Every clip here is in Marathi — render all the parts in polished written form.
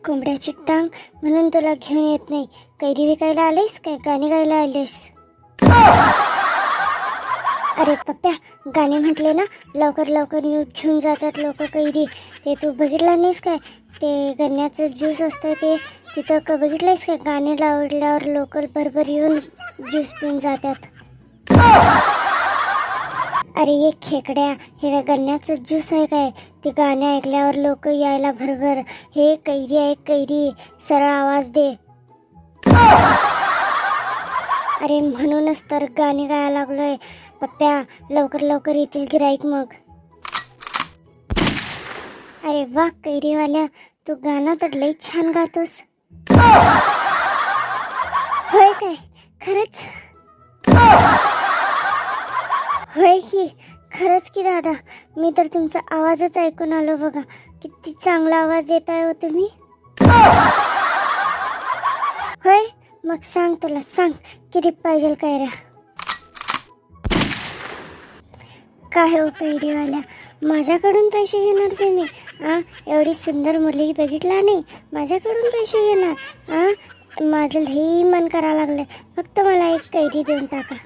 कोंबड्याची टांग म्हणून तुला घेऊन येत नाही. कैरी विकायला आलेस काय गाणी गायला आलेस? अरे पप्प्या, गाणे म्हटले ना लवकर लवकर येऊन घेऊन जातात लोक कैरी. ते तू बघितला नाहीस काय? ते गन्याचं ज्यूस असतं ते तिथं बघितलंयस काय? गाणे लावल्यावर लोक भरभर येऊन ज्यूस पिऊन जातात. अरे ये खेकड्या, हे काय गन्याचं ज्यूस आहे काय? ते गाणे ऐकल्यावर लोक यायला भरभर. हे कैरी आहे कैरी, सरळ आवाज दे. अरे म्हणूनच तर गाणे गायला लागलोय पप्प्या, लवकर लवकर येतील गिराईक मग. अरे वा कैरीवाल्या, तू गाणं तर लई छान गातोस. होय काय? खरंच? होय की, खरंच की दादा, मी तर तुमचा आवाजच ऐकून आलो बघा. किती चांगला आवाज देताय हो तुम्ही. होय, मग सांग, तुला सांग किती पाहिजे कैऱ्या. काय हो कैरीवाल्या, माझ्याकडून पैसे घेणार तुम्ही? एवढी सुंदर मुली बघितला नाही, माझ्याकडून पैसे घेणार? माझं लई मन करा लागलंय, फक्त मला एक कैरी देऊन टाका.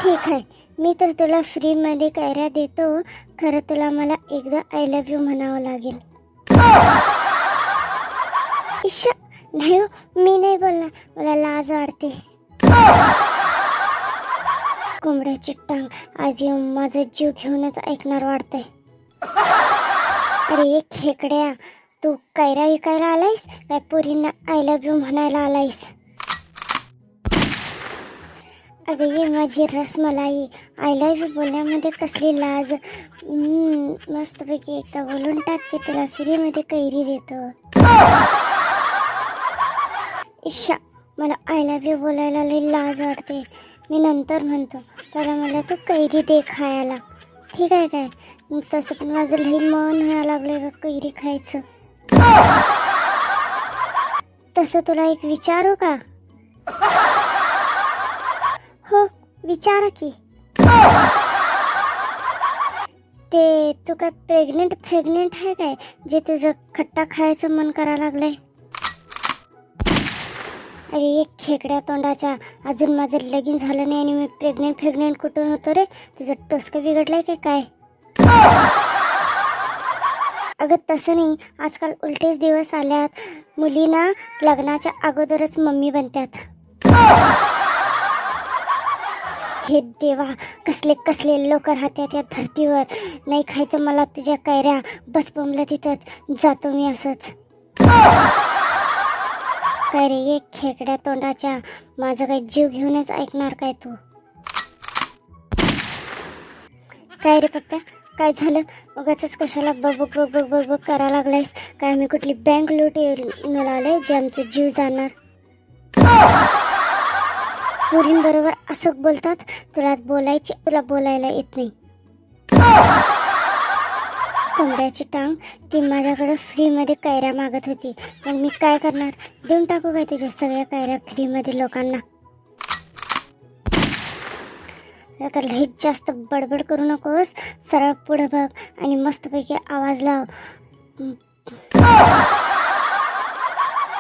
ठीक आहे, मी तर तुला फ्रीमध्ये कैऱ्या देतो. खरं तुला मला एकदा आय लव्ह यू म्हणावं लागेल. इश्शा, नाही हो, मी नाही बोलणार, मला लाज वाटते. कोंबड्याची टांग, आज येऊन माझा जीव घेऊनच ऐकणार वाटतंय. अरे एक खेकड्या, तू कैऱ्या विकायला आलायस काय पोरींना आय लव्ह यू म्हणायला आलायस? अगं ये माझी रसमलाई, आय लव्ह यू बोलण्यामध्ये कसली लाज. मस्तपैकी एकदा बोलून टाक की तुला फ्रीमध्ये कैरी देतो. इश्शा, मला आय लव्ह यू बोलायला लई लाज वाटते. मी नंतर म्हणतो, पहिला मला तू कैरी दे खायला, ठीक आहे काय? तसं पण माझं लई मन व्हायला लागलंय कैरी खायचं. तसं तुला एक विचारू का? हो विचारा की. ते तू काय प्रेग्नेंट आहे काय, जे तुझं खट्टा खायचं मन करायला लागलंय? अरे एक खेकड्या तोंडाच्या, अजून माझं लगीन झालं नाही आणि मी प्रेग्नेंट कुठून होतो रे? तुझं टोसकं बिघडलंय की काय? अगं तसं नाही, आजकाल उलटेच दिवस आल्यात. मुलींना लग्नाच्या अगोदरच मम्मी बनतात. हे देवा, कसले कसले लोक राहतात या धर्तीवर. नाही खायचं मला तुझ्या कैऱ्या, बस बमलं तिथंच जातो मी असंच. काय रे एक खेकड्या तोंडाच्या, माझं काही जीव घेऊनच ऐकणार काय तू? काय रे पप्प्या, काय झालं? उगाचच कशाला बघ करा लागलायस काय? मी कुठली बँक लूट आले जे आमचं जीव जाणार? पोरींबरोबर असं बोलतात, तुला बोलायला येत नाही. कोंबड्याची टांग, ती माझ्याकडे फ्रीमध्ये कैऱ्या मागत होती, पण मी काय करणार? देऊन टाकू काय तुझ्या सगळ्या कैऱ्या फ्रीमध्ये लोकांना? आता लई जास्त बडबड करू नकोस, सरळ पुढे बघ आणि मस्तपैकी आवाज लाव.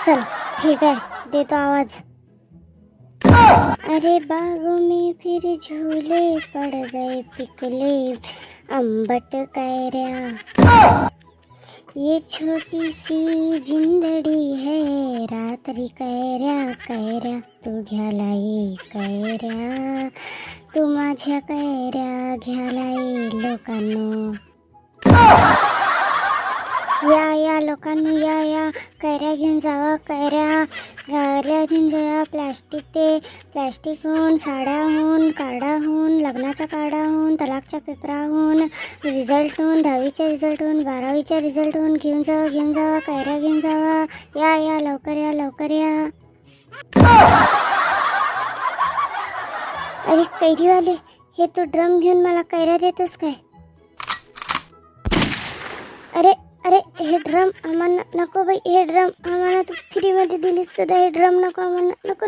चल ठीक आहे, देतो आवाज. अरे बागों में फिर झूले पड़ गए पिकले अंबट कैऱ्या, ये छोटी सी जिंदड़ी है रात्री कैऱ्या तू घ्यालाई कैऱ्या, तू माझ्या कैऱ्या घ्यालाई लोकांनो. या लोकांनो, या कैऱ्या घेऊन जावा, कैऱ्या घेऊन जावा. प्लॅस्टिकहून, साड्याहून, कार्डाहून, लग्नाच्या कार्डाहून, तलाकच्या पेपराहून, रिझल्टहून, 10वीच्या रिझल्टहून, 12वीच्या रिझल्टहून घेऊन जावा, कैऱ्या घेऊन जावा. या लवकर या. अरे कैरीवाले, हे तू ड्रम घेऊन मला कैऱ्या देतोस काय? अरे हे ड्रम आम्हाला नको बाई, हे ड्रम आम्हाला तू फ्रीमध्ये दिलीस सुद्धा, हे ड्रम नको आम्हाला, नको.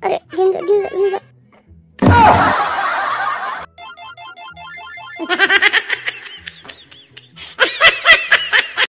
अरे घेऊन जा.